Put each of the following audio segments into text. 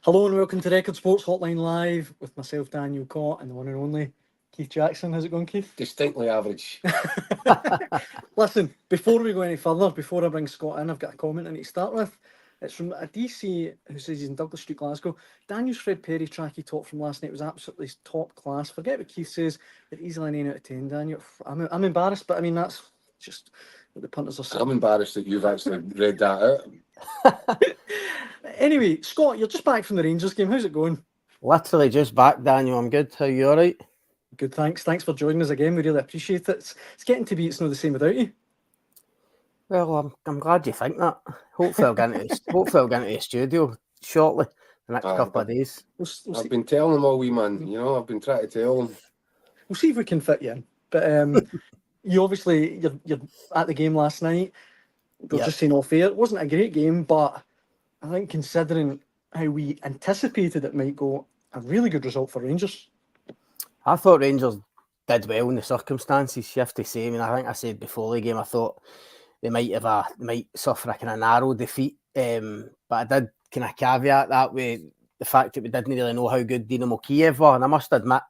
Hello and welcome to Record Sports Hotline Live with myself, Daniel Caw, and the one and only Keith Jackson. How's it going, Keith? Distinctly average. Listen, before we go any further, before I bring Scott in, I've got a comment I need to start with. It's from a DC who says he's in Douglas Street, Glasgow. Daniel's Fred Perry track he taught from last night was absolutely top class. Forget what Keith says, but easily an 9 out of 10, Daniel. I'm embarrassed, but I mean, that's just what the punters are saying. I'm embarrassed that you've actually read that out. Anyway, Scott, you're just back from the Rangers game. How's it going? Literally just back, Daniel. I'm good. How are you? All right? Good, thanks. Thanks for joining us again. We really appreciate it. It's getting to be it's not the same without you. Well, I'm glad you think that. Hopefully I'll get into the studio shortly, the next couple of days. I've been telling them all, wee man. You know, I've been trying to tell them. We'll see if we can fit you in. But you obviously you're at the game last night. We're just saying off air. It wasn't a great game, but I think considering how we anticipated it might go, a really good result for Rangers. I thought Rangers did well in the circumstances, you have to say. I mean, I think I said before the game, I thought they might suffer a kind of narrow defeat. But I did kind of caveat that with the fact that we didn't really know how good Dynamo Kiev were. And I must admit,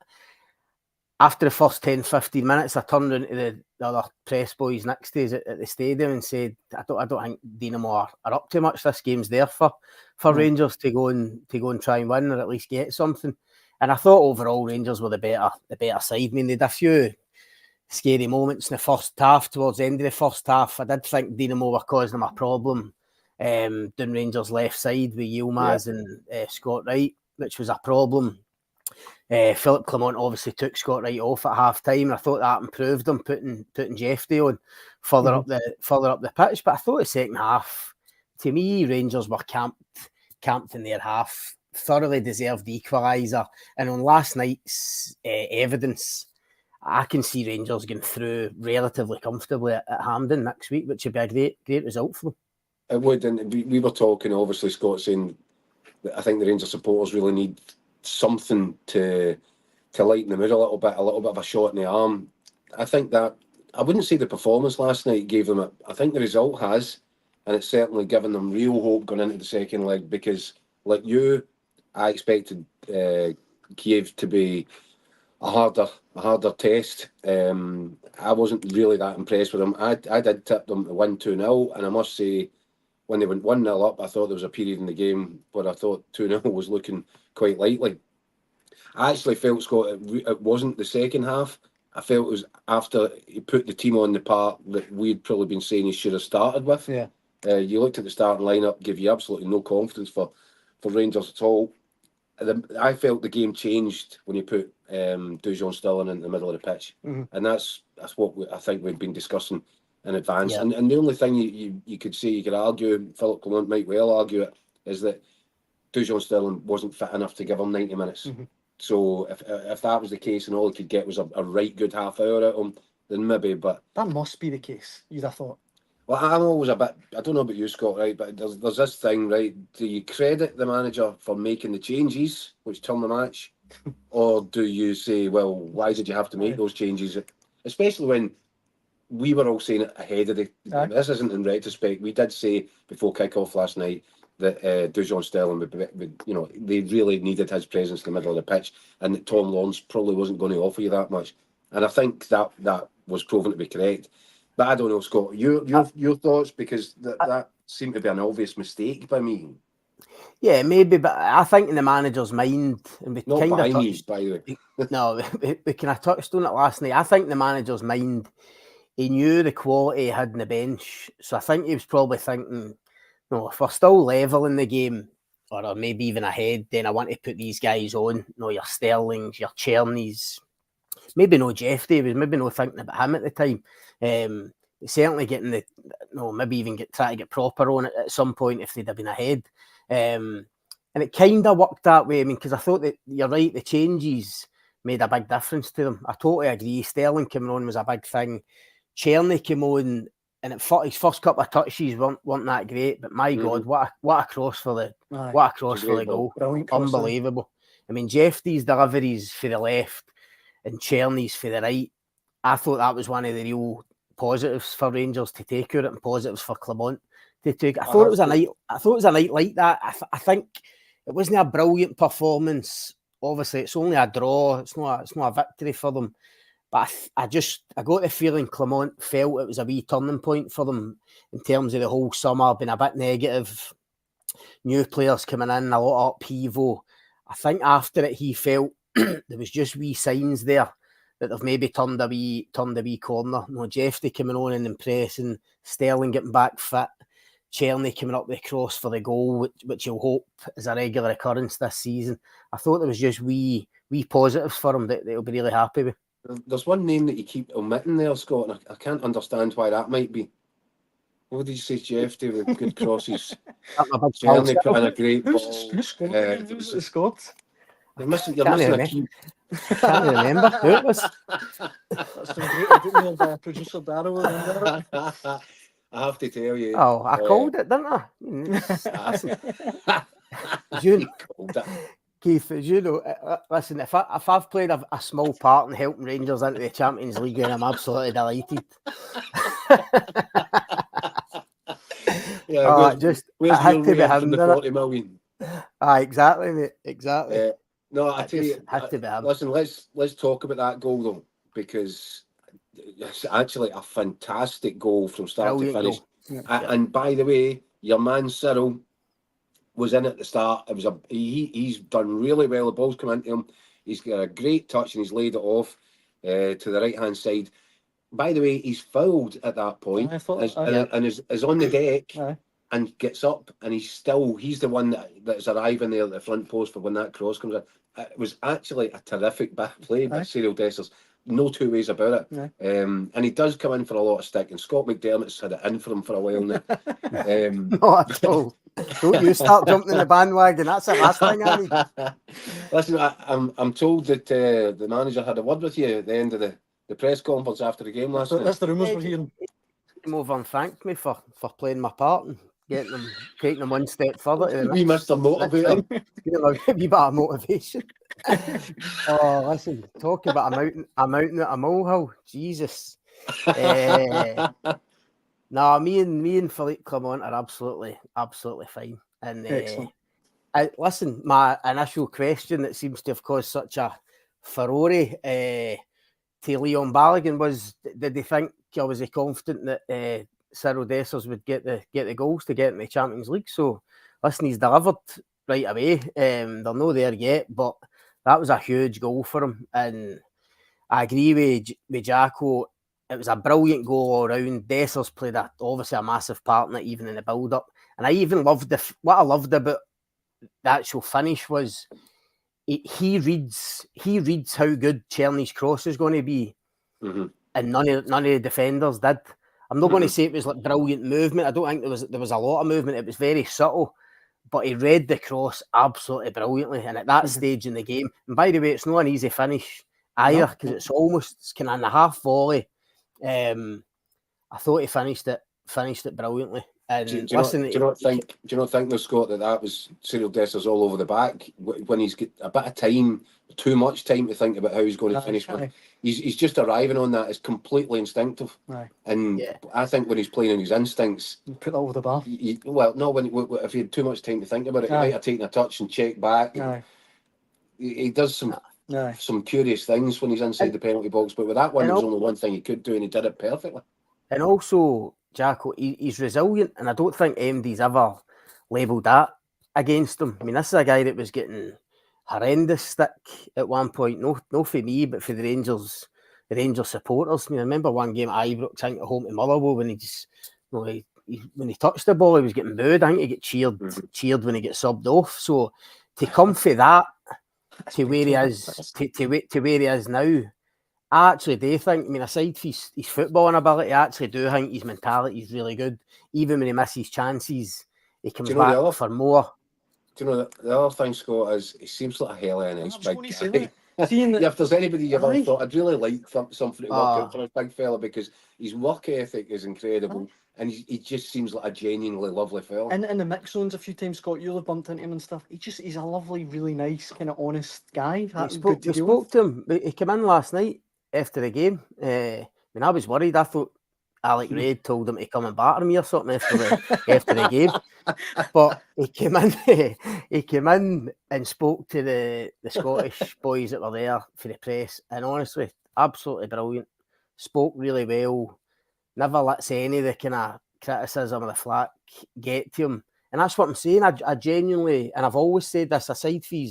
after the first 10, 15 minutes, I turned into the other press boys next to us at the stadium and said, I don't think Dynamo are up to much. This game's there for Rangers to go and try and win or at least get something. And I thought overall Rangers were the better side. I mean, they had a few scary moments in the first half, towards the end of the first half. I did think Dynamo were causing them a problem down Rangers' left side with Yilmaz and Scott Wright, which was a problem. Philip Clement obviously took Scott Wright off at half time, and I thought that improved them, putting Jeffrey on further up the pitch. But I thought the second half, to me, Rangers were camped in their half, thoroughly deserved the equaliser. And on last night's evidence, I can see Rangers going through relatively comfortably at Hampden next week, which would be a great result for them. It would, and we were talking, obviously, Scott, saying that I think the Rangers supporters really need something to lighten the mood a little bit of a shot in the arm. I think that, I wouldn't say the performance last night gave them I think the result has, and it's certainly given them real hope going into the second leg, because like you, I expected Kiev to be a harder test. I wasn't really that impressed with them. I did tip them to win 2-0, and I must say, when they went 1-0 up, I thought there was a period in the game where I thought 2-0 was looking quite likely. I actually felt, Scott, it wasn't the second half. I felt it was after he put the team on the part that we'd probably been saying he should have started with. Yeah. You looked at the starting lineup, give you absolutely no confidence for Rangers at all. I felt the game changed when he put Dujon Stirling in the middle of the pitch, and that's what I think we've been discussing in advance. Yeah. And the only thing you could say, you could argue, Philip Clement might well argue it, is that Dujon Stirling wasn't fit enough to give him 90 minutes. So if that was the case and all he could get was a right good half hour out of him, then maybe. But that must be the case, you'd have thought. Well, I'm always a bit, I don't know about you, Scott, right, but there's this thing, right, do you credit the manager for making the changes which turn the match, or do you say, well, why did you have to make those changes, especially when we were all saying it ahead of the game. This isn't in retrospect. We did say before kick-off last night that Dujon Stirling would, you know, they really needed his presence in the middle of the pitch, and that Tom Lawrence probably wasn't going to offer you that much. And I think that was proven to be correct. But I don't know, Scott, your thoughts, because that seemed to be an obvious mistake by me. Yeah, maybe, but I think in the manager's mind, and we Not kind by of me, by the way. No, we kind of touched on it last night. I think the manager's mind, he knew the quality he had in the bench, so I think he was probably thinking, no, if we're still level in the game, or maybe even ahead, then I want to put these guys on. No, your Sterlings, your Cherneys, maybe no Jeffrey. He was maybe not thinking about him at the time. Certainly getting maybe even try to get proper on it at some point if they'd have been ahead. And it kind of worked that way. I mean, because I thought that you're right, the changes made a big difference to them. I totally agree. Sterling coming on was a big thing. Czerny came on, and his first couple of touches weren't that great. But my God, what a cross for the goal! Unbelievable. I mean, Jeffrey's deliveries for the left and Czerny's for the right. I thought that was one of the real positives for Rangers to take out it, and positives for Clement to take. I thought it was a night like that. I think it wasn't a brilliant performance. Obviously, it's only a draw. It's not a victory for them. But I got the feeling Clermont felt it was a wee turning point for them in terms of the whole summer being a bit negative. New players coming in, a lot of upheaval. I think after it, he felt there was just wee signs there that they've maybe turned a wee corner. You know, Jeffrey coming on and impressing, Sterling getting back fit, Czerny coming up the cross for the goal, which you'll hope is a regular occurrence this season. I thought there was just wee positives for him that they'll be really happy with. There's one name that you keep omitting there, Scott, and I can't understand why that might be. What did you say, Jeffrey, with good crosses? Czerny put in a great ball. Who's Scott? You're missing a key. Can't remember who it was. That's some great. I didn't know the producer Danilo. I have to tell you. Oh, I called it, didn't I? You called it. Keith, as you know, listen, if I've played a small part in helping Rangers into the Champions League, then I'm absolutely delighted. Yeah, it had to be him. The 40 million. Exactly, mate. Exactly. No, I tell you, had to be him. Listen, let's talk about that goal though, because it's actually a fantastic goal from start to finish. And by the way, your man Cyril was in at the start. It was he's done really well. The ball's come into him. He's got a great touch and he's laid it off to the right hand side. By the way, he's fouled at that point and is on the deck and gets up, and he's the one that's arriving there at the front post for when that cross comes in. It was actually a terrific back play by Cyril Dessers. No two ways about it. And he does come in for a lot of stick, and Scott McDermott's had it in for him for a while now. Not at all. Don't you start jumping in the bandwagon. That's the last thing I need. Listen, I'm told that the manager had a word with you at the end of the press conference after the game last night. That's the rumours we're hearing. He came over and thanked me for playing my part and taking them one step further. We missed a motivator. Give him a wee bit of motivation. Oh, listen, talk about a mountain at a molehill. Jesus. No, me and Philippe Clermont are absolutely fine. And listen, my initial question that seems to have caused such a furore to Leon Balogun was: did they think, or was he confident that Cyril Dessers would get the goals to get in the Champions League? So, listen, he's delivered right away. They're not there yet, but that was a huge goal for him. And I agree with Jacko. It was a brilliant goal all round. Dessers played obviously a massive part in it, even in the build-up. And I even loved what I loved about the actual finish was he reads how good Czerny's cross is going to be, and none of the defenders did. I'm not going to say it was like brilliant movement. I don't think there was a lot of movement. It was very subtle, but he read the cross absolutely brilliantly. And at that stage in the game, and by the way, it's not an easy finish either, because it's kind of in a half volley. I thought he finished it brilliantly. And do you not think though, Scott, that was Cyril Dessers all over the back when he's got a bit of time, too much time to think about how he's going to finish? He's just arriving on that. It's completely instinctive. And I think when he's playing on his instincts, you put that over the bar. If he had too much time to think about it, he might have taken a touch and checked back. He does some curious things when he's inside the penalty box, but with that one, there was only one thing he could do, and he did it perfectly. And also, Jacko, he's resilient, and I don't think MD's ever labelled that against him. I mean, this is a guy that was getting horrendous stick at one point, no for me, but for the Rangers supporters. I mean, I remember one game at Ibrox, I think, at home to Motherwell, when when he touched the ball, he was getting booed. I think he get cheered when he gets subbed off. So to come for that to where he is, to where he is now, I actually do think, I mean, aside from his footballing ability, I actually do think his mentality is really good. Even when he misses chances, he comes back for more. Do you know, the other thing, Scott, is he seems like a hell of a nice big guy. If there's anybody you've ever thought, I'd really like something to work out for a big fella, because his work ethic is incredible, and he just seems like a genuinely lovely fella. And in the mix zones a few times, Scott, you'll have bumped into him and stuff. He's a lovely, really nice, kind of honest guy. We spoke to him. He came in last night after the game. I mean, I was worried. I thought Alec Reid told him to come and batter me or something after the game. But he came in and spoke to the Scottish boys that were there for the press, and honestly, absolutely brilliant. Spoke really well. Never lets any of the kind of criticism or the flack get to him. And that's what I'm saying. I genuinely, and I've always said this, aside from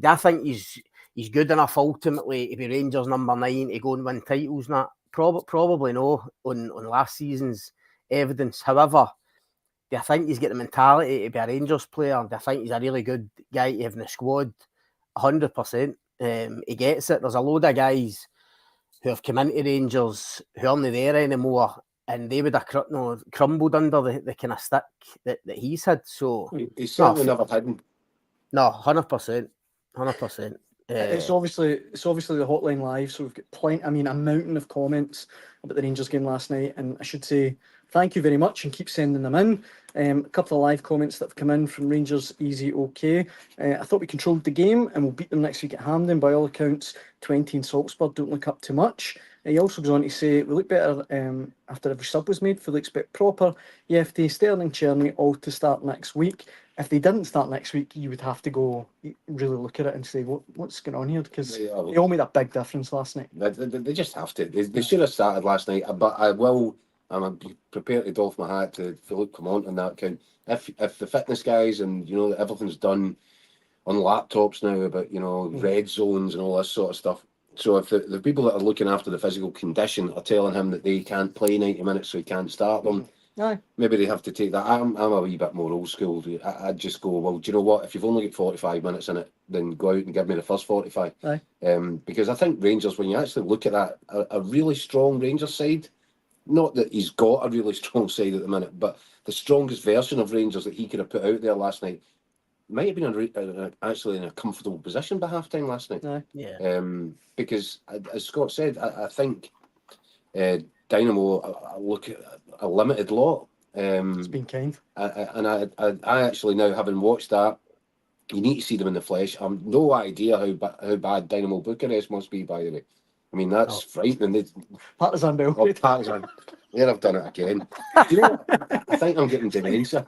I think he's good enough ultimately to be Rangers number 9 to go and win titles. Not probably no on last season's evidence. However, do I think he's got the mentality to be a Rangers player? Do I think he's a really good guy to have in the squad? 100%. He gets it. There's a load of guys who have come into Rangers who aren't there anymore, and they would have crumbled under the kind of stick that he's had. So he's certainly never hidden. No, 100%. 100%. It's obviously the Hotline Live, so we've got plenty. I mean, a mountain of comments about the Rangers game last night, and I should say thank you very much and keep sending them in. A couple of live comments that have come in from Rangers Easy OK. I thought we controlled the game and we'll beat them next week at Hampden. By all accounts, 20 in Salzburg don't look up too much. He also goes on to say, we look better after every sub was made, fully expect proper. EFT, Sterling, Cherny, all to start next week. If they didn't start next week, you would have to go really look at it and say, what's going on here? Because they all made a big difference last night. They just have to. They should have started last night, but I'm prepared to doff my hat to Philip Clement on that count. If the fitness guys and everything's done on laptops now about red zones and all this sort of stuff. So if the people that are looking after the physical condition are telling him that they can't play 90 minutes, so he can't start them, maybe they have to take that. I'm a wee bit more old school. I'd just go, well, do you know what? If you've only got 45 minutes in it, then go out and give me the first 45. Because I think Rangers, when you actually look at that, a really strong Rangers side. Not that he's got a really strong side at the minute, but the strongest version of Rangers that he could have put out there last night might have been actually in a comfortable position by half-time last night. Because, as Scott said, I think Dynamo look at a limited lot. It's been kind. And I actually now, having watched that, you need to see them in the flesh. I've no idea how bad Dynamo Bucharest must be, by the way. I mean, that's frightening. Partizan Belgrade. Partizan. Yeah, I've done it again. Do you know what? I think I'm getting dementia.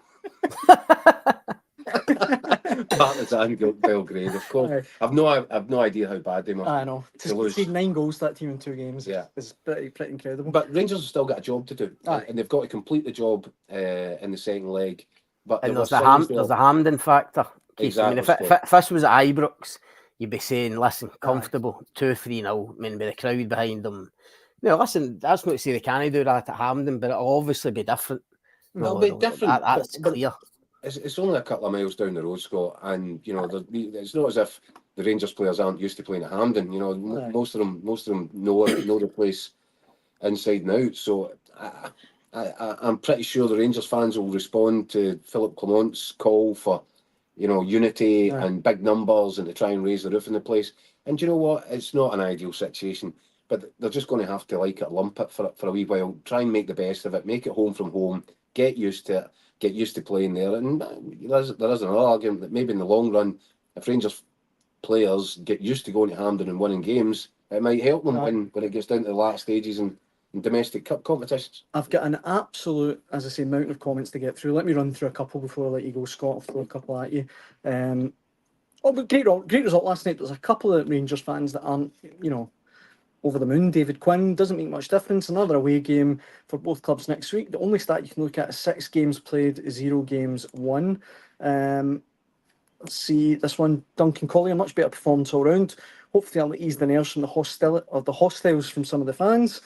Partizan Belgrade, of course. I've no idea how bad they must be. I know. To see 9 goals to that team in 2 games is pretty incredible. But Rangers have still got a job to do. And they've got to complete the job in the second leg. But there's the Hampden factor. Exactly. I mean, if this was at Ibrox, you'd be saying, listen, comfortable, 2-3-0, I mean, with the crowd behind them. Listen, that's not to say they can't do that at Hampden, but it'll obviously be different. It'll be different. That's clear. It's only a couple of miles down the road, Scott, and it's not as if the Rangers players aren't used to playing at Hampden. Most of them know the place inside and out. So I'm pretty sure the Rangers fans will respond to Philip Clement's call for unity and big numbers and to try and raise the roof in the place. And you know what? It's not an ideal situation, but they're just going to have to like it, lump it for a wee while, try and make the best of it, make it home from home, get used to it, get used to playing there. And there is another argument that maybe in the long run, if Rangers players get used to going to Hampden and winning games, it might help them when it gets down to the last stages and domestic cup competitions. I've got an absolute, as I say, mountain of comments to get through. Let me run through a couple before I let you go, Scott. I'll throw a couple at you. But great result last night. There's a couple of Rangers fans that aren't, over the moon. David Quinn, doesn't make much difference. Another away game for both clubs next week. The only stat you can look at is 6 games played, 0 games won. Let's see, this one, Duncan Collier, much better performance all round. Hopefully that'll ease the nerves from the hostiles from some of the fans.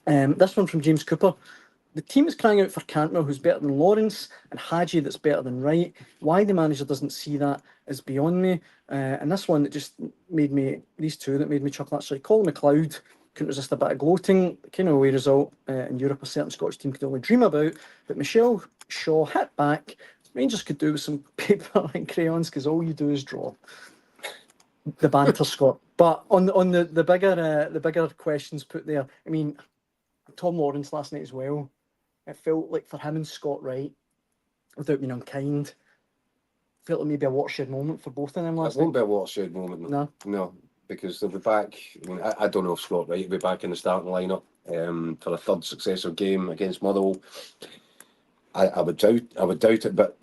This one from James Cooper. The team is crying out for Cantwell, who's better than Lawrence, and Hadji, that's better than Wright. Why the manager doesn't see that is beyond me. And this one that just made me, these two that made me chuckle actually. Colin McLeod couldn't resist a bit of gloating. The kind of away result in Europe a certain Scottish team could only dream about. But Michelle Shaw hit back. Rangers could do with some paper and crayons because all you do is draw. The banter, Scott. But on the bigger questions put there, I mean, Tom Lawrence last night as well. It felt like for him and Scott Wright, without being unkind, felt like maybe a watershed moment for both of them last night. It won't be a watershed moment. No, because they'll be back. I mean, I don't know if Scott Wright will be back in the starting lineup. for a third successive game against Motherwell. I would doubt it, but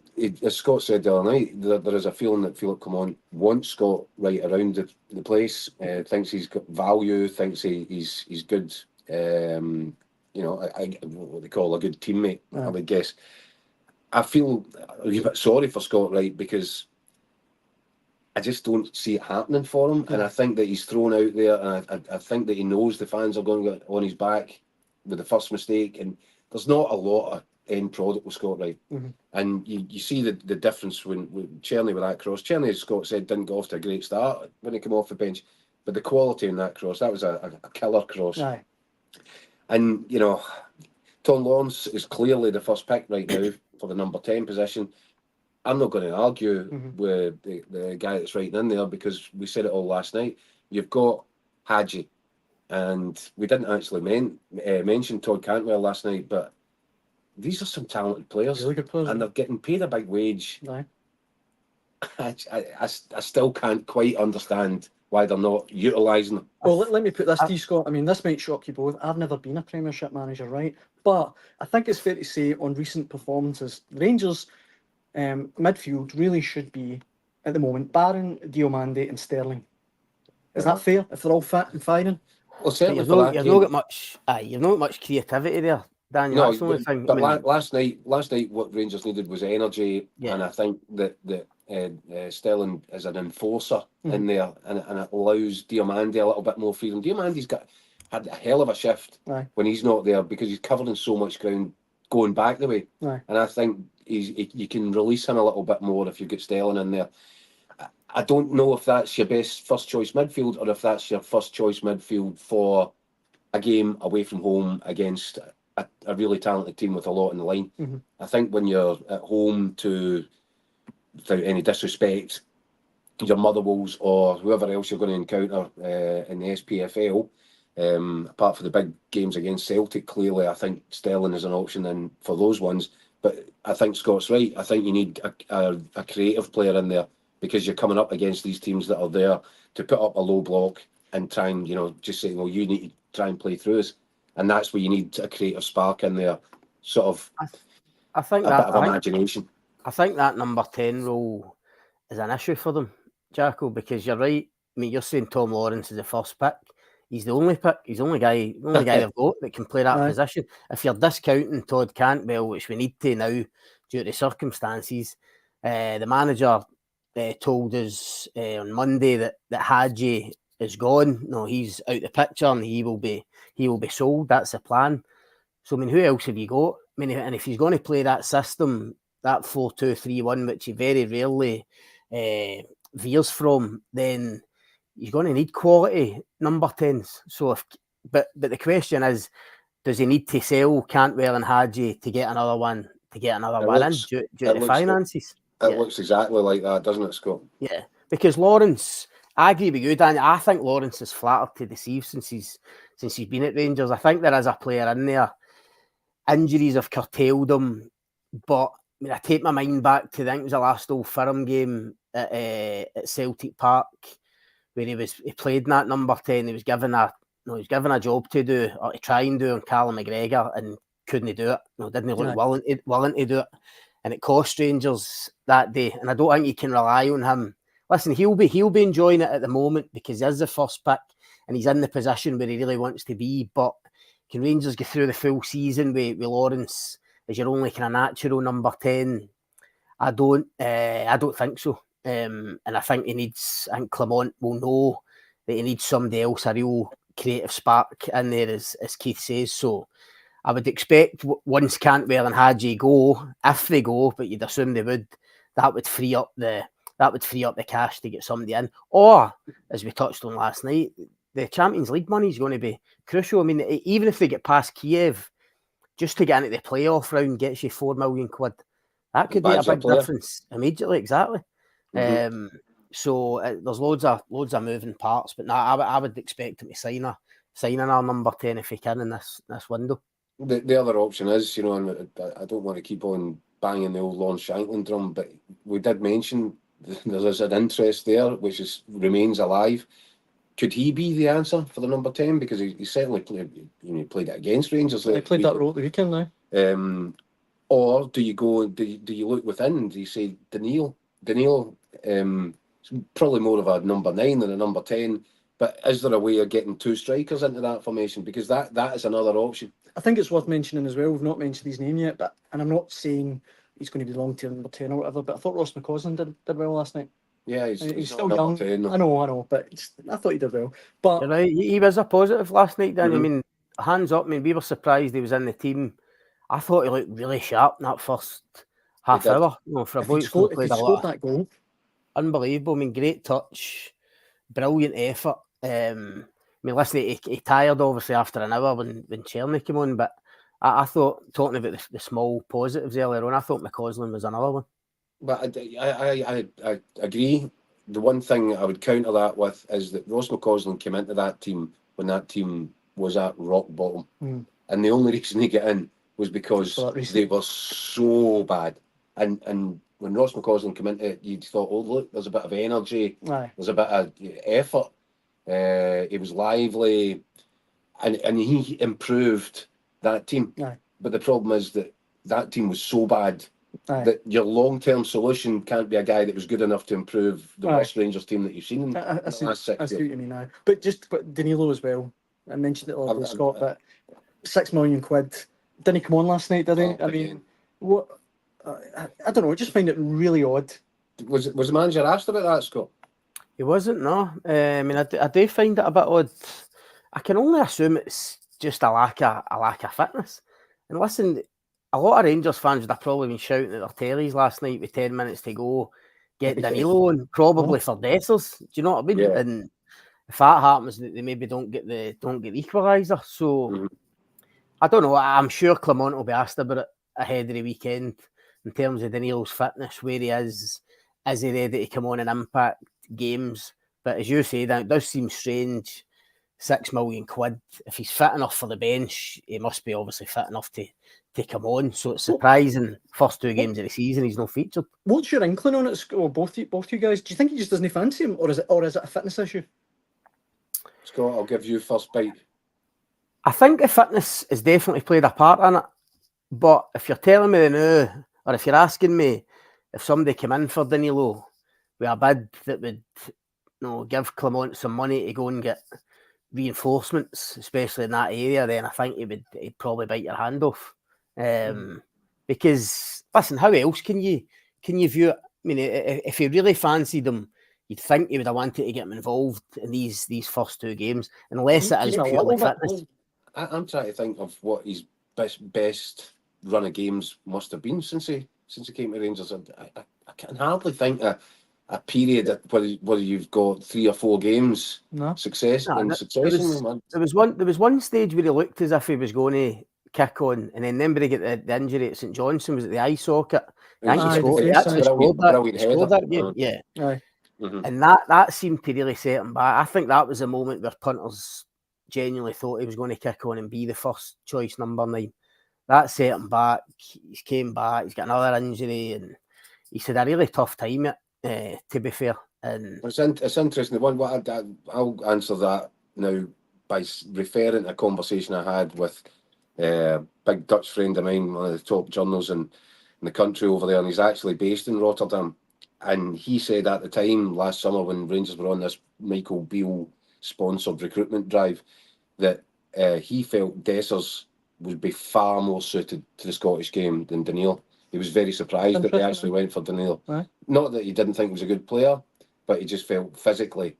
as Scott said the other night, there is a feeling that Philip Clement wants Scott right around the place. Thinks he's got value. Thinks he's good. What they call a good teammate. I would guess. I feel a wee bit sorry for Scott, right, because I just don't see it happening for him, and I think that he's thrown out there, and I think that he knows the fans are going to get on his back with the first mistake, and there's not a lot of end product with Scott, right? And you see the difference when Cherny with that cross. Cherny, as Scott said, didn't go off to a great start when he came off the bench, but the quality in that cross, that was a killer cross. Aye. And Tom Lawrence is clearly the first pick right now for the number 10 position. I'm not going to argue with the guy that's writing in there, because we said it all last night. You've got Hadji, and we didn't actually mention Todd Cantwell last night, but these are some talented players, Really good players, and they're getting paid a big wage. Aye. I still can't quite understand why they're not utilising them. Well, let me put this to you, Scott. I mean, this might shock you both. I've never been a Premiership manager, right? But I think it's fair to say on recent performances, Rangers midfield really should be, at the moment, barring Diomande and Sterling. Is that fair? If they're all fit and firing? Well, certainly You've for that not game. got much. You've not got much creativity there, Daniel. No, That's the only thing. but I mean, last night, what Rangers needed was energy, and I think that Sterling is an enforcer in there, and it allows Diomande a little bit more freedom. Diomande's had a hell of a shift when he's not there, because he's covering so much ground going back the way, and I think you can release him a little bit more if you get Sterling in there. I don't know if that's your best first choice midfield, or if that's your first choice midfield for a game away from home against a really talented team with a lot in the line. I think when you're at home to, without any disrespect, your Motherwells or whoever else you're going to encounter in the SPFL, apart from the big games against Celtic, clearly I think Sterling is an option then for those ones. But I think Scott's right. I think you need a creative player in there, because you're coming up against these teams that are there to put up a low block and try and, just say, well, you need to try and play through us. And that's where you need a creative spark in there, sort of I think a bit of imagination. I think that number 10 role is an issue for them, Jacko, because you're right. I mean, you're saying Tom Lawrence is the first pick. He's the only pick. He's the only guy they've got that can play that position. If you're discounting Todd Cantwell, which we need to now due to circumstances, the manager told us on Monday that Hadji is gone. No, he's out the picture, and he will be sold. That's the plan. So I mean, who else have you got? I mean, and if he's going to play that system, that 4-2-3-1, which he very rarely veers from, then you're going to need quality number 10s. So but the question is, does he need to sell Cantwell and Hadji to get another one in due to the finances? It looks exactly like that, doesn't it, Scott? Yeah, because Lawrence, I agree with you, Dan. I think Lawrence is flattered to deceive since he's been at Rangers. I think there is a player in there. Injuries have curtailed him, but I mean, I take my mind back to, I think it was the last Old Firm game at Celtic Park, where he played in that number 10. He was given a job to do, or to try and do, on Callum McGregor, and couldn't do it. Didn't look willing to do it, and it cost Rangers that day. And I don't think you can rely on him. Listen, he'll be enjoying it at the moment because he is the first pick and he's in the position where he really wants to be. But can Rangers get through the full season with Lawrence as your only kind of natural number 10? I don't think so. And I think Clement will know that he needs somebody else, a real creative spark in there, as Keith says. So I would expect once Cantwell and Hadji go, if they go, but you'd assume they would, that would free up the cash to get somebody in. Or, as we touched on last night, the Champions League money is going to be crucial. I mean, even if they get past Kiev, just to get into the playoff round gets you £4 million. That could be a big difference immediately. Exactly. Mm-hmm. So there's loads of moving parts, but I would expect him to sign our number 10 if he can in this window. The other option is, and I don't want to keep on banging the old Lon Shanklin drum, but we did mention there's an interest there which remains alive. could he be the answer for the number 10? Because he certainly played, played it against Rangers. He played that role at the weekend now. Or do you look within? Do you say Danilo? Danilo, probably more of a number 9 than a number 10. But is there a way of getting 2 strikers into that formation? Because that is another option. I think it's worth mentioning as well. We've not mentioned his name yet, and I'm not saying he's going to be long-term number 10 or whatever. But I thought Ross McCausland did well last night. Yeah, he's still not young. 10, I know, but I thought he did well. But you're right. He was a positive last night, Danny. I mean, hands up. I mean, we were surprised he was in the team. I thought he looked really sharp in that first half hour. For a boy who played a lot. That goal, unbelievable. I mean, great touch, brilliant effort. I mean, listen, he tired obviously after an hour when Cherny came on, but I thought, talking about the small positives earlier on, I thought McCausland was another one. But I agree. The one thing I would counter that with is that Ross McCausland came into that team when that team was at rock bottom. And the only reason he got in was because they were so bad. And when Ross McCausland came into it, you thought, oh, look, there's a bit of energy. There's a bit of effort. He was lively. And he improved that team. But the problem is that team was so bad that your long-term solution can't be a guy that was good enough to improve the worst Rangers team that you've seen in the last 6 years. I see what you mean now. But Danilo as well. I mentioned it earlier, Scott, but £6 million. Didn't he come on last night, did he? I mean, what? I don't know. I just find it really odd. Was the manager asked about that, Scott? He wasn't, no. I mean, I do find it a bit odd. I can only assume it's just a lack of fitness. And listen, a lot of Rangers fans would have probably been shouting at their tellies last night with 10 minutes to go, get Danilo on, probably for Dessers. Do you know what I mean? Yeah. And if that happens, they maybe don't get the equaliser. So I don't know. I'm sure Clement will be asked about it ahead of the weekend in terms of Danilo's fitness, where he is he ready to come on and impact games? But as you say, that it does seem strange. £6 million. If he's fit enough for the bench, he must be obviously fit enough to come on. So it's surprising. First 2 games of the season, he's not featured. What's your inkling on it, Scott? Both you guys? Do you think he just doesn't fancy him, or is it a fitness issue? Scott, I'll give you first bite. I think the fitness has definitely played a part in it. But if you're telling me now, or if you're asking me if somebody came in for Danilo with a bid that would give Clement some money to go and get reinforcements, especially in that area, then I think he'd probably bite your hand off. Because listen, how else can you view it? I mean, if you really fancied him, you'd think he would have wanted to get him involved in these first 2 games, unless it is purely fitness. I'm trying to think of what his best run of games must have been since he came to Rangers. I can hardly think a period where you've got 3 or 4 games success. There was one stage where he looked as if he was going to kick on, and then when he got the injury at St Johnstone, was it the eye socket? I think he scored that game. Yeah. And that seemed to really set him back. I think that was a moment where punters genuinely thought he was going to kick on and be the first choice number 9. That set him back. He's came back. He's got another injury, and he's had a really tough time yet. To be fair, and it's interesting. I'll answer that now by referring to a conversation I had with a big Dutch friend of mine, one of the top journals in the country over there, and he's actually based in Rotterdam. And he said at the time last summer when Rangers were on this Michael Beale sponsored recruitment drive that he felt Dessers would be far more suited to the Scottish game than Danilo. He was very surprised that they actually went for Danilo. Not that he didn't think he was a good player, but he just felt physically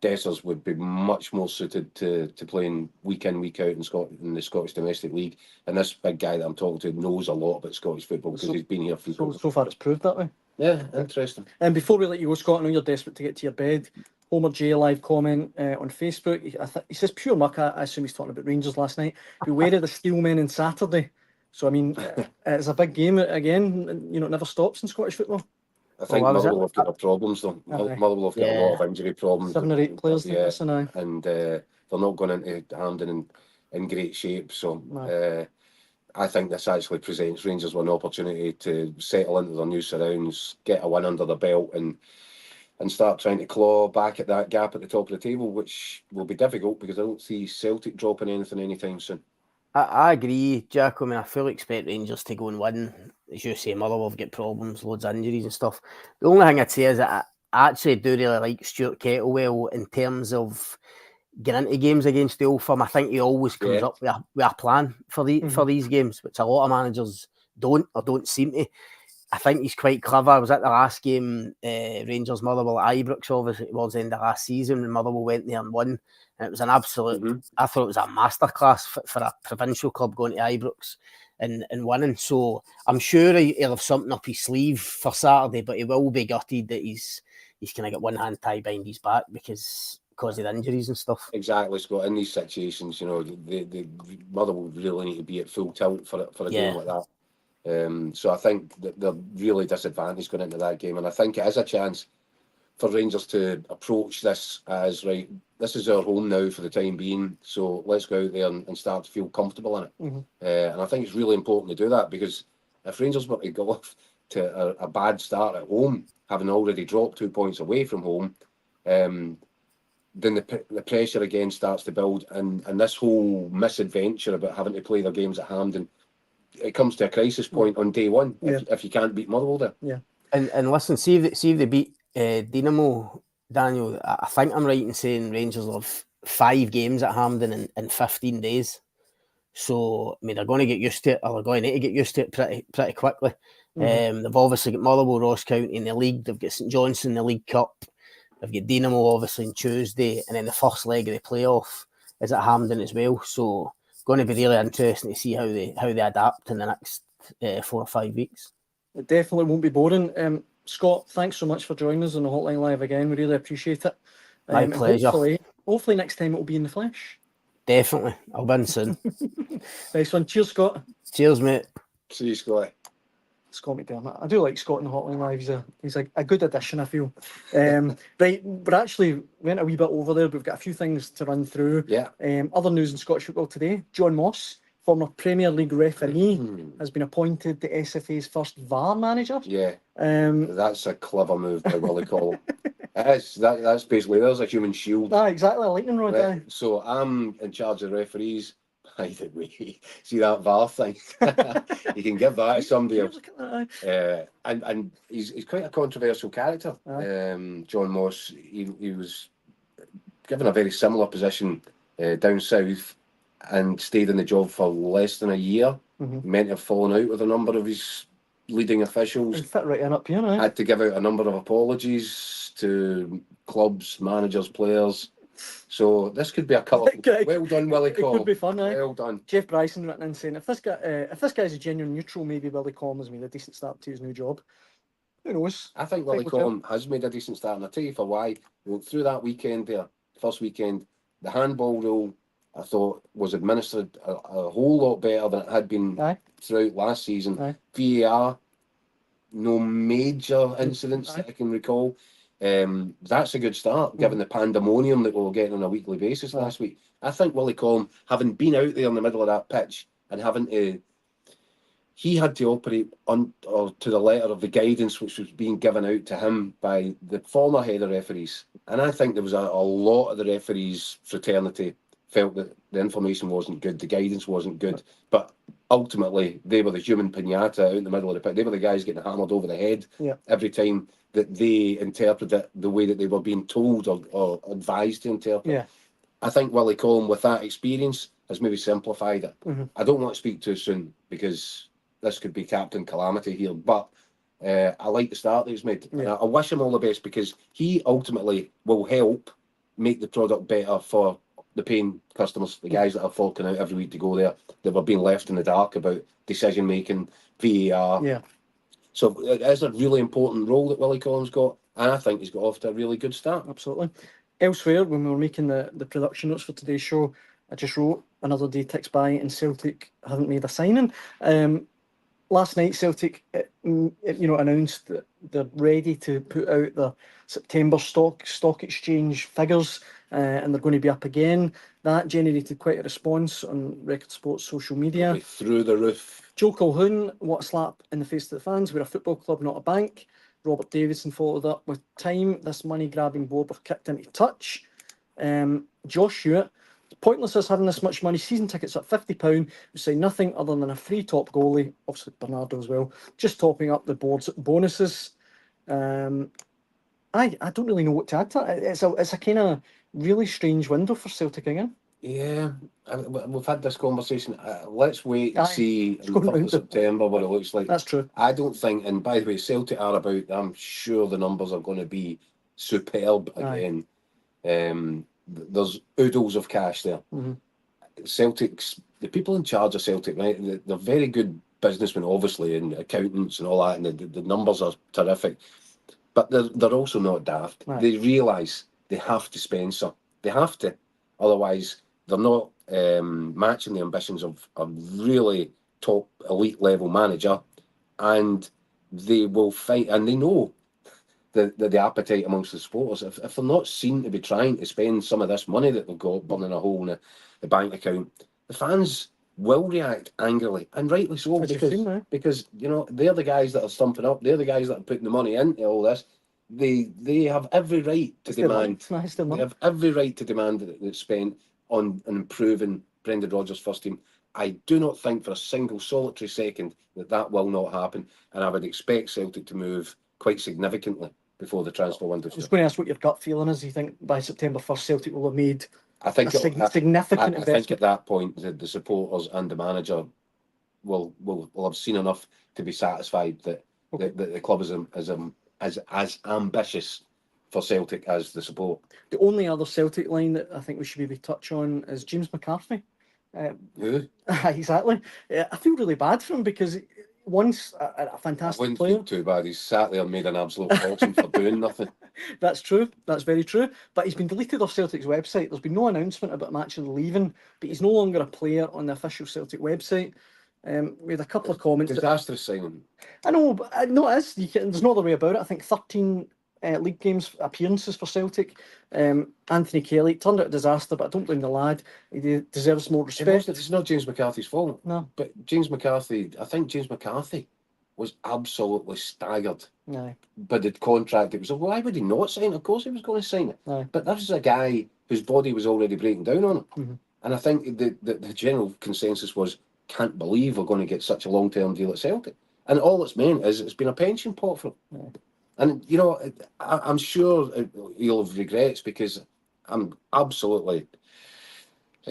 Dessers would be much more suited to playing week in, week out in the Scottish Domestic League. And this big guy that I'm talking to knows a lot about Scottish football because he's been here for so far it's proved that way. Yeah, interesting. And before we let you go, Scott, I know you're desperate to get to your bed. Homer J live comment on Facebook. He says, pure muck. I assume he's talking about Rangers last night. Beware of the Steelmen on Saturday. So, I mean, it's a big game again. It never stops in Scottish football. I think Motherwell have got problems, though. Motherwell have got a lot of injury problems. 7 or 8 players missing now. And they're not going into Hampden in great shape. So, I think this actually presents Rangers with an opportunity to settle into their new surrounds, get a win under the belt, and and start trying to claw back at that gap at the top of the table, which will be difficult because I don't see Celtic dropping anything anytime soon. I agree, Jack. I mean, I fully expect Rangers to go and win. As you say, Motherwell have got problems, loads of injuries and stuff. The only thing I'd say is that I actually do really like Stuart Kettlewell in terms of getting into games against the Old Firm. I think he always comes up with a plan for these games, which a lot of managers don't seem to. I think he's quite clever. I was at the last game, Rangers Motherwell at Ibrox, obviously it was the end of last season when Motherwell went there and won. And it was an absolute, I thought it was a masterclass for a provincial club going to Ibrox and winning. So I'm sure he'll have something up his sleeve for Saturday, but he will be gutted that he's kind of got one hand tied behind his back because of the injuries and stuff. Exactly, Scott. In these situations, you know, the Motherwell really need to be at full tilt for a game like that. So I think that they're really disadvantaged going into that game, and I think it is a chance for Rangers to approach this as, right, this is our home now for the time being, so let's go out there and start to feel comfortable in it. And I think it's really important to do that, because if Rangers were to go off to a bad start at home, having already dropped 2 points away from home, then the pressure again starts to build, and this whole misadventure about having to play their games at Hampden, it comes to a crisis point on day one if you can't beat Motherwell there. Yeah. And listen, see if they beat Dynamo, Daniel, I think I'm right in saying Rangers will have 5 games at Hampden in 15 days. So, I mean, they're going to get used to it, or they're going to need to get used to it pretty quickly. They've obviously got Motherwell, Ross County in the league. They've got St Johnstone in the League Cup. They've got Dynamo, obviously, on Tuesday. And then the first leg of the playoff is at Hampden as well. So, going to be really interesting to see how they adapt in the next 4 or 5 weeks. It definitely won't be boring. Scott, thanks so much for joining us on the Hotline Live again. We really appreciate it. My pleasure. Hopefully next time it will be in the flesh. Definitely. I'll win soon. Nice one. Cheers, Scott. Cheers, mate. See you, Scott. Scott McDermott. I do like Scott in the Hotline Live. He's a good addition, I feel. Right, we're actually went a wee bit over there, but we've got a few things to run through. Yeah. Other news in Scottish football today. John Moss, former Premier League referee, has been appointed the SFA's first VAR manager. Yeah. That's a clever move by Willie Collum. It is. That's basically, there's a human shield. Exactly, a lightning rod. Right. So I'm in charge of referees. By the way, see that VAR thing? You can give that to somebody else. And he's quite a controversial character. John Moss, he was given a very similar position down south and stayed in the job for less than a year. Meant to have fallen out with a number of his leading officials. He fit right in up here, Had to give out a number of apologies to clubs, managers, players. So this could be a colour. Well done, Willie Collum. It could be fun, Well done. Jeff Bryson written in saying, if this guy's a genuine neutral, maybe Willie Collum has made a decent start to his new job. Who knows? I think Willie Collum has made a decent start, and I'll tell you for why. Well, through that weekend there, first weekend, the handball rule, I thought, was administered a whole lot better than it had been throughout last season. VAR, no major incidents that I can recall. That's a good start, given the pandemonium that we were getting on a weekly basis last week. I think Willie Collum, having been out there in the middle of that pitch and having to, he had to operate to the letter of the guidance which was being given out to him by the former head of referees. And I think there was a lot of the referees' fraternity felt that the information wasn't good, the guidance wasn't good, but ultimately they were the human pinata out in the middle of the pitch. They were the guys getting hammered over the head every time that they interpret it the way that they were being told or advised to interpret. I think Willie Collum, with that experience, has maybe simplified it. I don't want to speak too soon because this could be Captain Calamity here, but I like the start that he's made. And I wish him all the best because he ultimately will help make the product better for the paying customers, the guys that are forking out every week to go there, that were being left in the dark about decision making, VAR. So it is a really important role that Willie Collum's got, and I think he's got off to a really good start. Absolutely. Elsewhere, when we were making the production notes for today's show, I just wrote, another day ticks by and Celtic haven't made a signing. Last night, Celtic, announced that they're ready to put out the September stock exchange figures, and they're going to be up again. That generated quite a response on Record Sports social media. Through the roof. Joe Colquhoun, what a slap in the face to the fans. We're a football club, not a bank. Robert Davidson followed up with time. This money-grabbing board were kicked into touch. Josh Hewitt, pointless us having this much money. Season tickets at £50. We say nothing other than a free top goalie. Obviously Bernardo as well. Just topping up the board's bonuses. I don't really know what to add to that. It's a kind of really strange window for Celtic again. Yeah, we've had this conversation. Let's wait and see It's in going 3rd round of September what it looks like. That's true. I don't think, and by the way, Celtic are about, I'm sure the numbers are going to be superb again. There's oodles of cash there. Mm-hmm. Celtic's, the people in charge of Celtic, right, they're very good businessmen, obviously, and accountants and all that, and the numbers are terrific. But they're also not daft. Right. They realise they have to spend some. They have to. Otherwise, they're not matching the ambitions of a really top elite level manager, and they will fight. And they know the appetite amongst the supporters. If they're not seen to be trying to spend some of this money that they've got burning a hole in the bank account, the fans will react angrily, and rightly so, because you know they're the guys that are stumping up. They're the guys that are putting the money into all this. They have every right to demand. They have every right to demand that it's spent on improving Brendan Rodgers' first team. I do not think for a single solitary second that will not happen, and I would expect Celtic to move quite significantly before the transfer window. I was going to ask what your gut feeling is. You think by September 1st Celtic will have made I think significant I think at that point the supporters and the manager will have seen enough to be satisfied that the club is as ambitious for Celtic as the support. The only other Celtic line that I think we should maybe touch on is James McCarthy. Who? Exactly. I feel really bad for him because once a fantastic player. Feel too bad. He's sat there and made an absolute fortune for doing nothing. That's true. That's very true. But he's been deleted off Celtic's website. There's been no announcement about him actually leaving, but he's no longer a player on the official Celtic website. We had a couple of comments. Disastrous signing. I know, but no, it is. There's no other way about it. I think 13 league games appearances for Celtic. Anthony Kelly turned out a disaster, but I don't blame the lad. He deserves more respect. It's not James McCarthy's fault. No. But I think James McCarthy was absolutely staggered by the contract. It was, why would he not sign it? Of course he was going to sign it. But this is a guy whose body was already breaking down on him. Mm-hmm. And I think the general consensus was, can't believe we're going to get such a long-term deal at Celtic. And all it's meant is it's been a pension pot for him. Yeah. And, you know, I'm sure he'll have regrets because I'm absolutely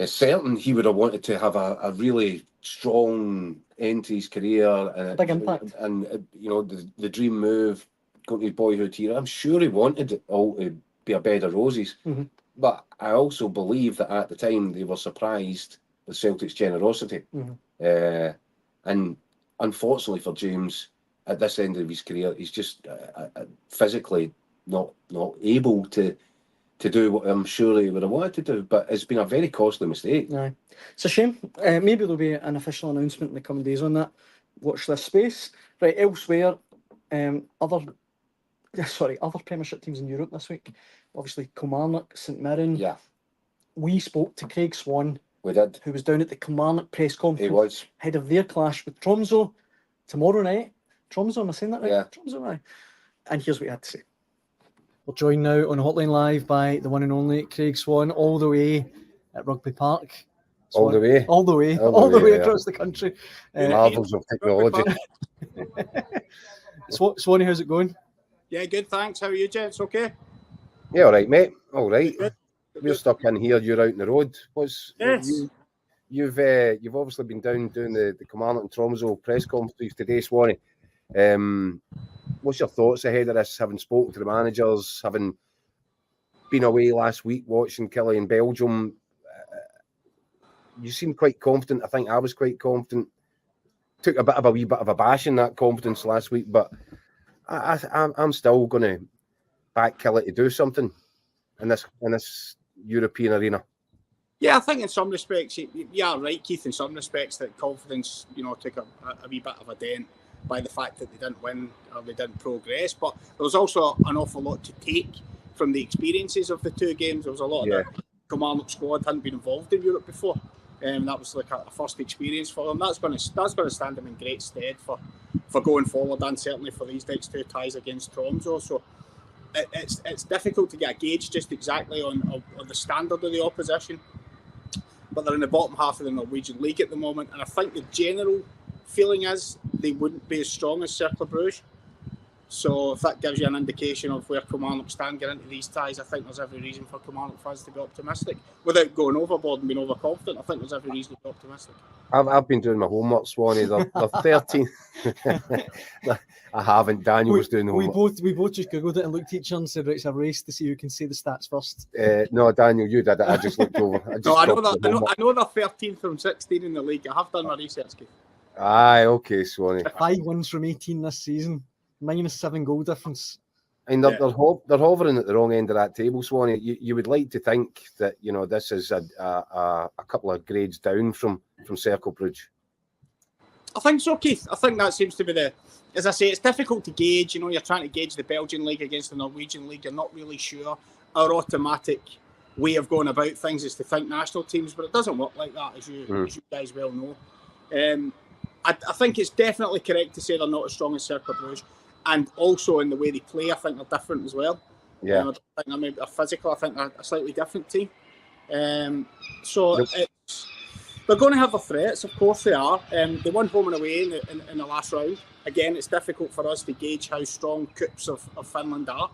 certain he would have wanted to have a really strong end to his career. Big impact. And you know, the dream move, going to his boyhood here, I'm sure he wanted it all to be a bed of roses. Mm-hmm. But I also believe that at the time they were surprised with Celtic's generosity. Mm-hmm. And unfortunately for James, at this end of his career, he's just physically not able to do what I'm sure he would have wanted to do. But it's been a very costly mistake. Aye. It's a shame. Maybe there'll be an official announcement in the coming days on that. Watch this space. Right, elsewhere, other Premiership teams in Europe this week. Obviously, Kilmarnock, St Mirren. Yeah. We spoke to Craig Swan. We did. Who was down at the Kilmarnock press conference. He was. Ahead of their clash with Tromsø tomorrow night. Tromsø, am I saying that right? Yeah. Tromsø, right. And here's what he had to say. We're joined now on Hotline Live by the one and only Craig Swan, all the way at Rugby Park. All the way across the country. Marvels of technology. Swanee, how's it going? Yeah, good, thanks. How are you, gents? Okay? Yeah, all right, mate. All right. Good. We're stuck in here, you're out on the road. You've obviously been down doing the Kilmarnock and Tromsø press conferences today, Swanee. What's your thoughts ahead of this, having spoken to the managers, having been away last week watching Killie in Belgium? You seem quite confident. I think I was quite confident. Took a wee bit of a bash in that confidence last week, but I'm still going to back Killie to do something in this European arena. Yeah, I think in some respects, you are right, Keith, in some respects that confidence, took a wee bit of a dent by the fact that they didn't win or they didn't progress. But there was also an awful lot to take from the experiences of the two games. There was a lot of the Kilmarnock squad hadn't been involved in Europe before. That was like a first experience for them. That's going to stand them in great stead for going forward, and certainly for these next two ties against Tromsø. So it's difficult to get a gauge just exactly on the standard of the opposition. But they're in the bottom half of the Norwegian League at the moment, and I think the general feeling is they wouldn't be as strong as Cercle Bruges. So if that gives you an indication of where Kilmarnock stand getting into these ties, I think there's every reason for Kilmarnock fans to be optimistic. Without going overboard and being overconfident, I think there's every reason to be optimistic. I've been doing my homework, Swanee. They're 13. I haven't. Daniel was doing the homework. We both just googled it and looked at each other and said, right, it's a race to see who can say the stats first. No, Daniel, you did it. I just looked over. I know they're 13th from 16 in the league. I have done my research, Keith. Aye, okay, Swanee. 5 wins from 18 this season. -7 goal difference. And they're hovering at the wrong end of that table, Swanee. You would like to think that this is a couple of grades down from Cercle Bruges. I think so, Keith. I think that seems to be as I say, it's difficult to gauge. You're trying to gauge the Belgian league against the Norwegian league. You're not really sure. Our automatic way of going about things is to think national teams, but it doesn't work like that, as you guys well know. I think it's definitely correct to say they're not as strong as Cercle Bruges. And also in the way they play, I think they're different as well. Yeah. I don't think they're maybe physical. I think they're a slightly different team. They're going to have their threats, of course they are. They won home and away in the last round. Again, it's difficult for us to gauge how strong Coops of Finland are.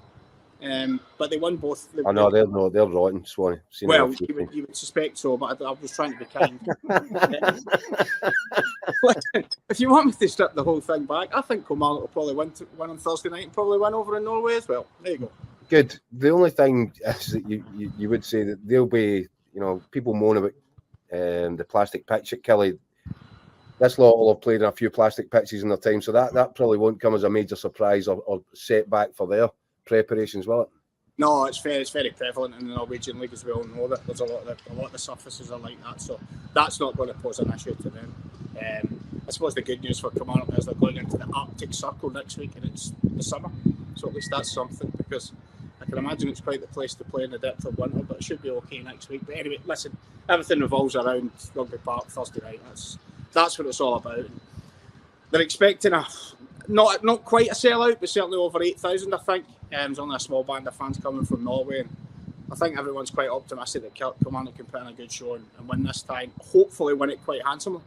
But they won both. They're rotten, Swanee. Well, you would suspect so, but I was trying to be kind. If you want me to strip the whole thing back, I think Kilmarnock will probably win on Thursday night and probably win over in Norway as well. There you go. Good. The only thing is that you would say that there'll be, people moan about the plastic pitch at Killie. This lot will have played in a few plastic pitches in their time, so that probably won't come as a major surprise or setback for their preparations, will it? No, it's very prevalent in the Norwegian league as well. Know that there's a lot of the surfaces are like that, so that's not going to pose an issue to them. I suppose the good news for Kilmarnock is they're going into the Arctic Circle next week, and it's the summer, so at least that's something, because I can imagine it's quite the place to play in the depth of winter, but it should be okay next week. But anyway, listen, everything revolves around Rugby Park Thursday night. That's what it's all about. They're expecting not quite a sellout, but certainly over 8,000, I think. There's only a small band of fans coming from Norway, and I think everyone's quite optimistic that Kilmarnock can put in a good show and win this time. Hopefully win it quite handsomely.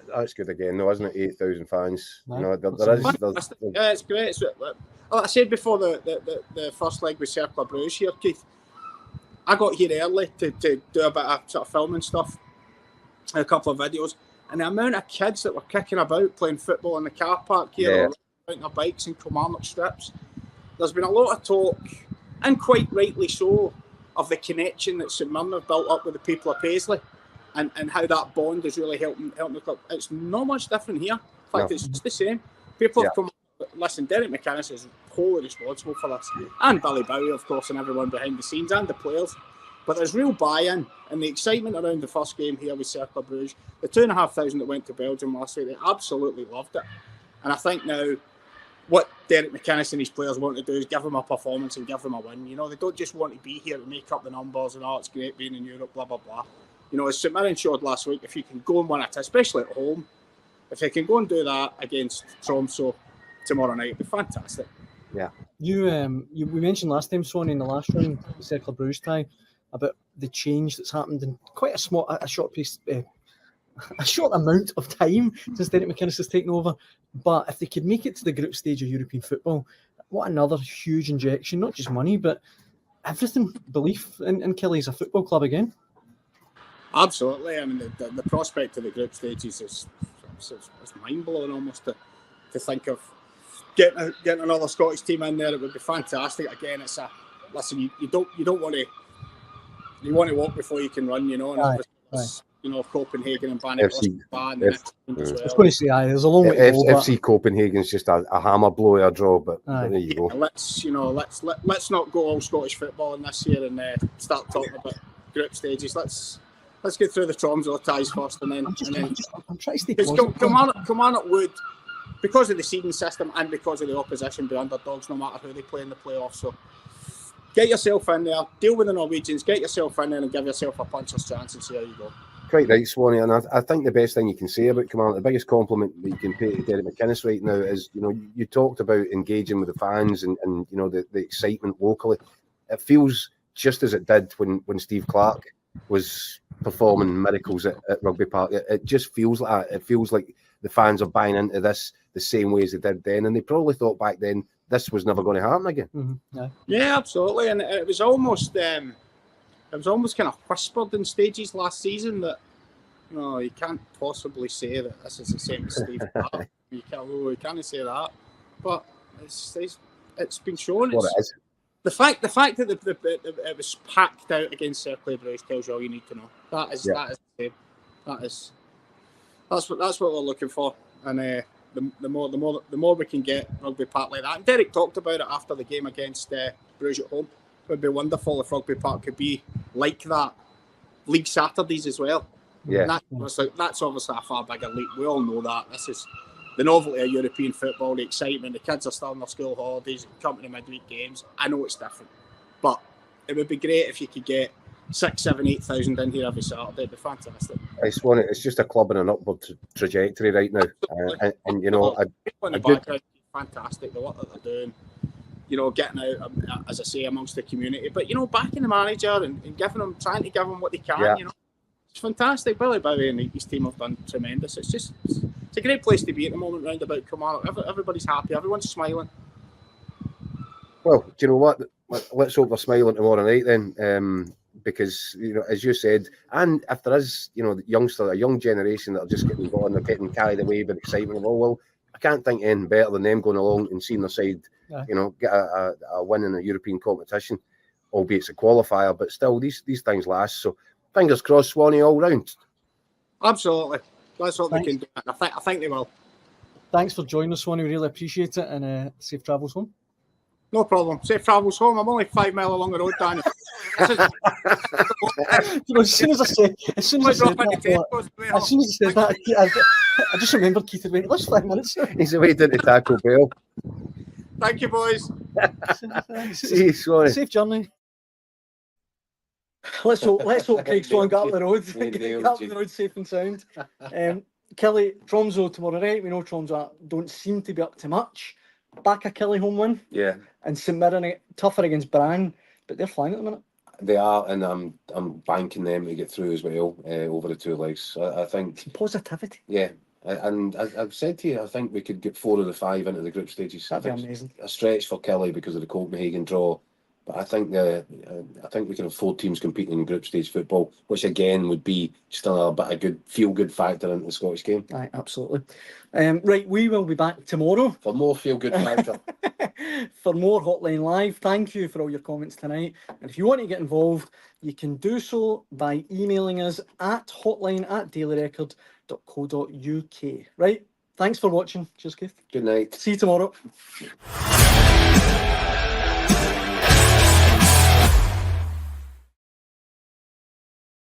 That's good again, though, isn't it? 8,000 fans. No. Yeah, it's great. I said before the first leg with Cercle Bruges here, Keith, I got here early to do a bit of sort of filming stuff, a couple of videos, and the amount of kids that were kicking about playing football in the car park here, or riding their bikes in Kilmarnock strips. There's been a lot of talk, and quite rightly so, of the connection that St Mirren have built up with the people of Paisley, and how that bond is really helping the club. It's not much different here. In fact, it's just the same. People have come. Listen, Derek McInnes is wholly responsible for this, and Billy Bowie, of course, and everyone behind the scenes, and the players. But there's real buy-in, and the excitement around the first game here with Cercle Bruges, the 2,500 that went to Belgium last week, they absolutely loved it. And I think now, what Derek McInnes and his players want to do is give them a performance and give them a win. They don't just want to be here to make up the numbers and, it's great being in Europe, blah, blah, blah. As St Mirren showed last week, if you can go and win it, especially at home, if you can go and do that against Tromsø tomorrow night, it'd be fantastic. Yeah. We mentioned last time, Swanee, in the last round, the Cercle Bruges tie, about the change that's happened in quite a short amount of time since Derek McInnes has taken over. But if they could make it to the group stage of European football, what another huge injection, not just money, but everything, belief in Killie as a football club again. Absolutely. I mean, the prospect of the group stages is mind-blowing almost to think of getting another Scottish team in there. It would be fantastic. Again, it's you don't want to. You want to walk before you can run, and Copenhagen and Bannock and the next team as well. I was going to say, there's a long way to go. FC Copenhagen's just a hammer blow a draw, but there you go. Let's not go all Scottish football in this year and start talking about group stages. Let's get through the Tromsø ties first, and then I'm trying to stay positive. Kilmarnock would, because of the seeding system and because of the opposition, be underdogs no matter who they play in the playoffs. So get yourself in there, deal with the Norwegians, get yourself in there and give yourself a puncher's chance and see how you go. Quite right, Swanee, and I think the best thing you can say about Kilmarnock, the biggest compliment that you can pay to Derek McInnes right now is, you talked about engaging with the fans and the excitement locally. It feels just as it did when Steve Clark was performing miracles at Rugby Park. It just feels like that. It feels like the fans are buying into this the same way as they did then, and they probably thought back then this was never going to happen again. Mm-hmm. Yeah, absolutely, and it was almost kind of whispered in stages last season that you can't possibly say that this is the same as Steve Clark. You can't say that, but it's been shown. What it is. The fact that it was packed out against Cercle Bruges tells you all you need to know. That is the same. That's what we're looking for, and the more we can get Rugby Park like that. And Derek talked about it after the game against Bruges at home. It would be wonderful if Rugby Park could be like that. League Saturdays as well. Yeah, that's obviously a far bigger league. We all know that. This is the novelty of European football, the excitement. The kids are still on their school holidays, come to the midweek games. I know it's different, but it would be great if you could get 6,000, 7,000, 8,000 in here every Saturday. It'd be fantastic. It's just a club in an upward trajectory right now, and in the background, fantastic the work that they're doing. Getting out, as I say, amongst the community, but backing the manager and trying to give them what they can. Yeah. It's fantastic. Billy Bowie and his team have done tremendous. It's a great place to be at the moment round about Kilmarnock. Everybody's happy. Everyone's smiling. Well, do you know what? Let's hope they're smiling tomorrow night then, because as you said, and if there is a young generation that are just getting going, they're getting carried away by excitement. Well, I can't think anything better than them going along and seeing their side, get a win in a European competition, albeit it's a qualifier, but still these things last. So fingers crossed, Swanee all round. Absolutely, that's what they can do. I think they will. Thanks for joining us, Swanee. We really appreciate it, and safe travels home. No problem. Safe travels home. I'm only 5 mile along the road, Daniel. As soon as I said that, I just remembered Keith had went, "That's 5 minutes." He's away down to Taco Bell. Thank you, boys. See you, Swanee. Safe journey. Let's hope Craig Swan got up the road. Got up the road safe and sound. Kelly, Tromso tomorrow night. We know Tromso don't seem to be up to much. Back a Kelly home win. Yeah. And St Mirren tougher against Bran, but they're flying at the minute. They are, and I'm banking them to get through as well over the two legs. I think Some positivity. Yeah, and I've said to you, I think we could get 4 of the 5 into the group stages. That'd be amazing. A stretch for Kelly because of the Copenhagen draw, but I think we can have 4 teams competing in group stage football, which again would be just a bit of good feel-good factor into the Scottish game. Aye, absolutely. Right, we will be back tomorrow For more feel-good factor. for more Hotline Live. Thank you for all your comments tonight. And if you want to get involved, you can do so by emailing us at hotline@dailyrecord.co.uk. Right, thanks for watching. Cheers, Keith. Good night. See you tomorrow.